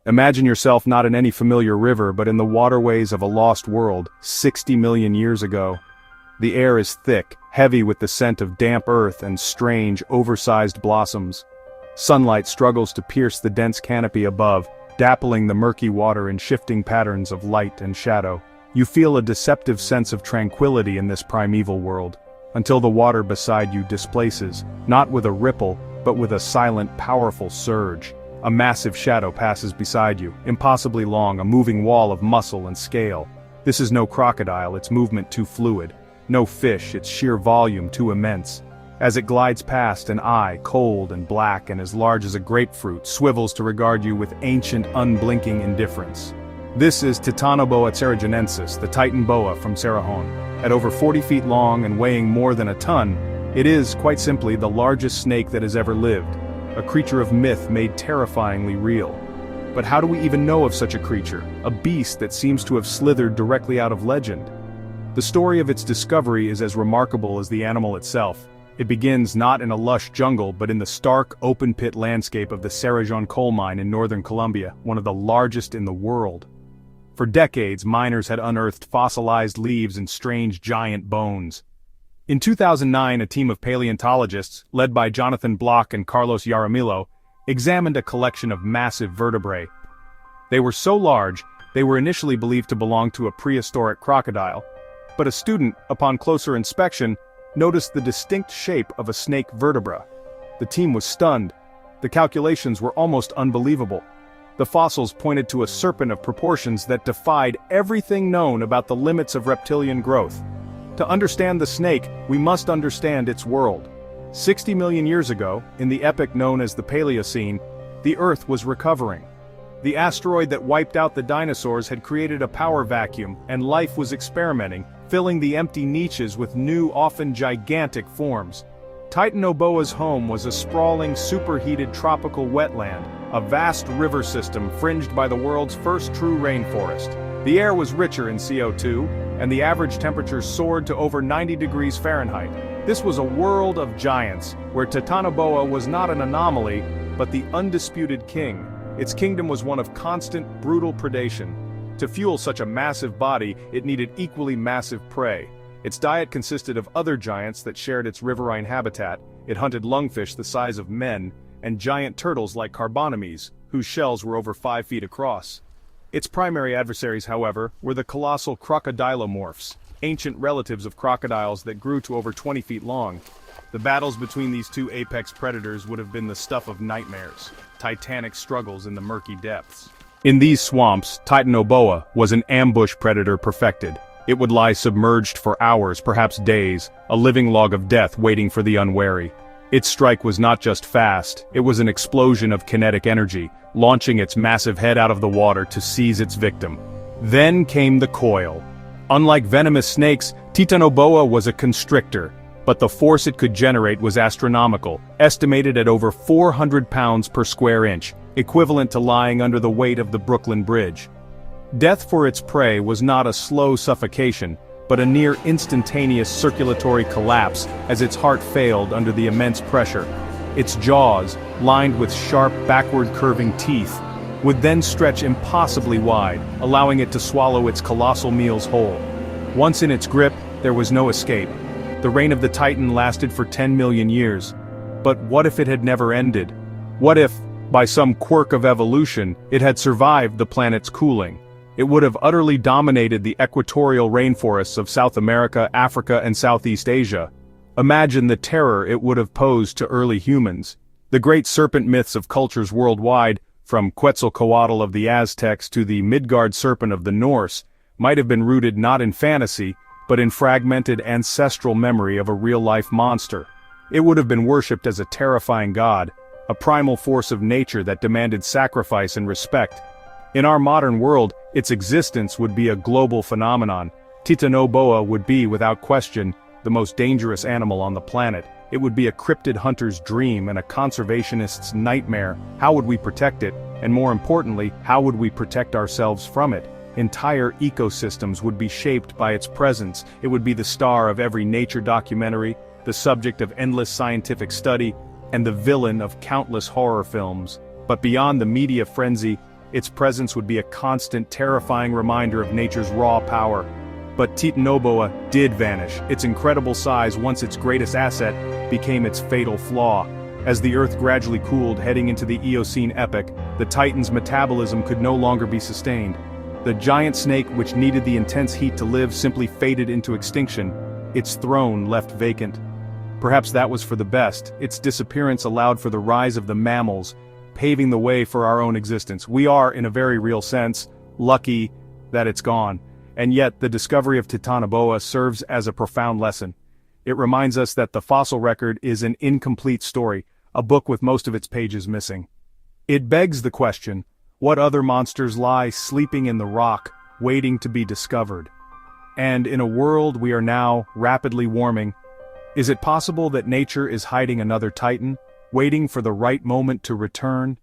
Imagine yourself not in any familiar river but in the waterways of a lost world, 60 million years ago. The air is thick, heavy with the scent of damp earth and strange, oversized blossoms. Sunlight struggles to pierce the dense canopy above, dappling the murky water in shifting patterns of light and shadow. You feel a deceptive sense of tranquility in this primeval world, until the water beside you displaces, not with a ripple, but with a silent, powerful surge. A massive shadow passes beside you, impossibly long, a moving wall of muscle and scale. This is no crocodile, its movement too fluid. No fish, its sheer volume too immense. As it glides past, an eye, cold and black and as large as a grapefruit, swivels to regard you with ancient, unblinking indifference. This is Titanoboa cerriginensis, the Titan boa from Cerrejón. At over 40 feet long and weighing more than a ton, it is, quite simply, the largest snake that has ever lived. A creature of myth made terrifyingly real. But how do we even know of such a creature, a beast that seems to have slithered directly out of legend? The story of its discovery is as remarkable as the animal itself. It begins not in a lush jungle but in the stark, open-pit landscape of the Cerrejón coal mine in northern Colombia, one of the largest in the world. For decades, miners had unearthed fossilized leaves and strange giant bones. In 2009, a team of paleontologists, led by Jonathan Block and Carlos Jaramillo, examined a collection of massive vertebrae. They were so large, they were initially believed to belong to a prehistoric crocodile, but a student, upon closer inspection, noticed the distinct shape of a snake vertebra. The team was stunned. The calculations were almost unbelievable. The fossils pointed to a serpent of proportions that defied everything known about the limits of reptilian growth. To understand the snake, we must understand its world. 60 million years ago, in the epoch known as the Paleocene, the Earth was recovering. The asteroid that wiped out the dinosaurs had created a power vacuum, and life was experimenting, filling the empty niches with new, often gigantic forms. Titanoboa's home was a sprawling, superheated tropical wetland, a vast river system fringed by the world's first true rainforest. The air was richer in CO2, and the average temperature soared to over 90 degrees Fahrenheit. This was a world of giants, where Titanoboa was not an anomaly, but the undisputed king. Its kingdom was one of constant, brutal predation. To fuel such a massive body, it needed equally massive prey. Its diet consisted of other giants that shared its riverine habitat. It hunted lungfish the size of men, and giant turtles like carbonomes, whose shells were over 5 feet across. Its primary adversaries, however, were the colossal crocodilomorphs, ancient relatives of crocodiles that grew to over 20 feet long. The battles between these two apex predators would have been the stuff of nightmares, titanic struggles in the murky depths. In these swamps, Titanoboa was an ambush predator perfected. It would lie submerged for hours, perhaps days, a living log of death waiting for the unwary. Its strike was not just fast, it was an explosion of kinetic energy, launching its massive head out of the water to seize its victim. Then came the coil. Unlike venomous snakes, Titanoboa was a constrictor, but the force it could generate was astronomical, estimated at over 400 pounds per square inch, equivalent to lying under the weight of the Brooklyn Bridge. Death for its prey was not a slow suffocation, but a near instantaneous circulatory collapse as its heart failed under the immense pressure. Its jaws, lined with sharp backward-curving teeth, would then stretch impossibly wide, allowing it to swallow its colossal meals whole. Once in its grip, there was no escape. The reign of the Titan lasted for 10 million years. But what if it had never ended? What if, by some quirk of evolution, it had survived the planet's cooling? It would have utterly dominated the equatorial rainforests of South America, Africa, and Southeast Asia. Imagine the terror it would have posed to early humans. The great serpent myths of cultures worldwide, from Quetzalcoatl of the Aztecs to the Midgard serpent of the Norse, might have been rooted not in fantasy, but in fragmented ancestral memory of a real-life monster. It would have been worshipped as a terrifying god, a primal force of nature that demanded sacrifice and respect. In our modern world, its existence would be a global phenomenon. Titanoboa would be, without question, the most dangerous animal on the planet. It would be a cryptid hunter's dream and a conservationist's nightmare. How would we protect it? And more importantly, how would we protect ourselves from it? Entire ecosystems would be shaped by its presence. It would be the star of every nature documentary, the subject of endless scientific study, and the villain of countless horror films. But beyond the media frenzy, Its presence would be a constant, terrifying reminder of nature's raw power. But Titanoboa did vanish. Its incredible size, once its greatest asset, became its fatal flaw. As the Earth gradually cooled heading into the Eocene epoch, the Titan's metabolism could no longer be sustained. The giant snake, which needed the intense heat to live, simply faded into extinction, its throne left vacant. Perhaps that was for the best. Its disappearance allowed for the rise of the mammals, paving the way for our own existence. We are, in a very real sense, lucky that it's gone. And yet, the discovery of Titanoboa serves as a profound lesson. It reminds us that the fossil record is an incomplete story, a book with most of its pages missing. It begs the question, what other monsters lie sleeping in the rock, waiting to be discovered? And in a world we are now rapidly warming, is it possible that nature is hiding another Titan, waiting for the right moment to return?